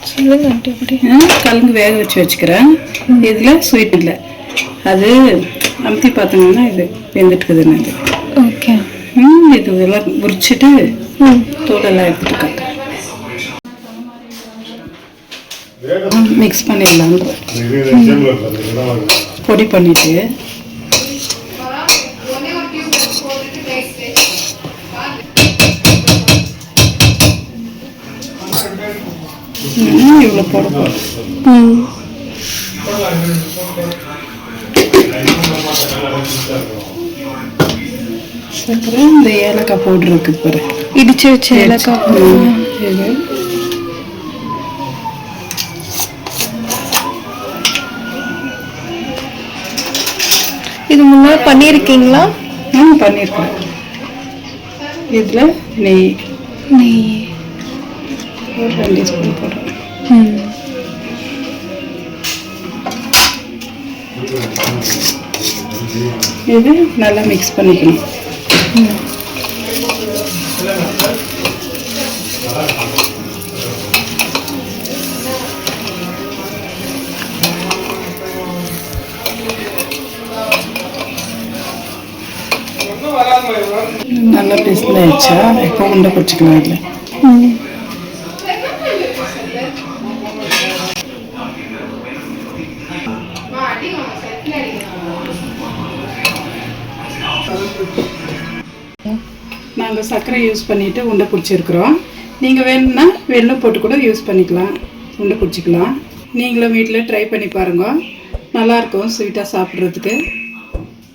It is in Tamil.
சொல்லுங்க ஆண்டி. எப்படி கலந்து வேக வச்சுக்கிறேன். இதில் ஸ்வீட் இல்லை, அது அமுத்தி பார்த்தோம்னா இது வெந்துட்டுக்குதுன்னு இது. ஓகே. இது எல்லாம் உரிச்சிட்டு தூளெல்லாம் எடுத்துட்டு மிக்ஸ் பண்ணிடலாம். பொடி பண்ணிட்டு இவ்வளோ போட சக்கரை, இந்த ஏலக்காய் பவுடர் இருக்குது பாரு, இடிச்சு வச்ச ஏலக்காய். இது முன்னாடி பண்ணியிருக்கீங்களா? பண்ணியிருக்கேன். இதில் நெய் ஒரு 2 ஸ்பூன் போடுறேன். இது நல்லா மிக்ஸ் பண்ணிக்கணும். நல்லா பீஸில் ஆயிடுச்சா? இப்போ உண்டை பிடிச்சிக்கலாம். அதில் நாங்கள் சர்க்கரை யூஸ் பண்ணிவிட்டு உண்டை பிடிச்சிருக்கிறோம். நீங்கள் வேணும்னா வெல்லம் போட்டு கூட யூஸ் பண்ணிக்கலாம், உண்டை பிடிச்சிக்கலாம். நீங்களும் வீட்டில் ட்ரை பண்ணி பாருங்க, நல்லாயிருக்கும் ஸ்வீட்டாக சாப்பிட்றதுக்கு.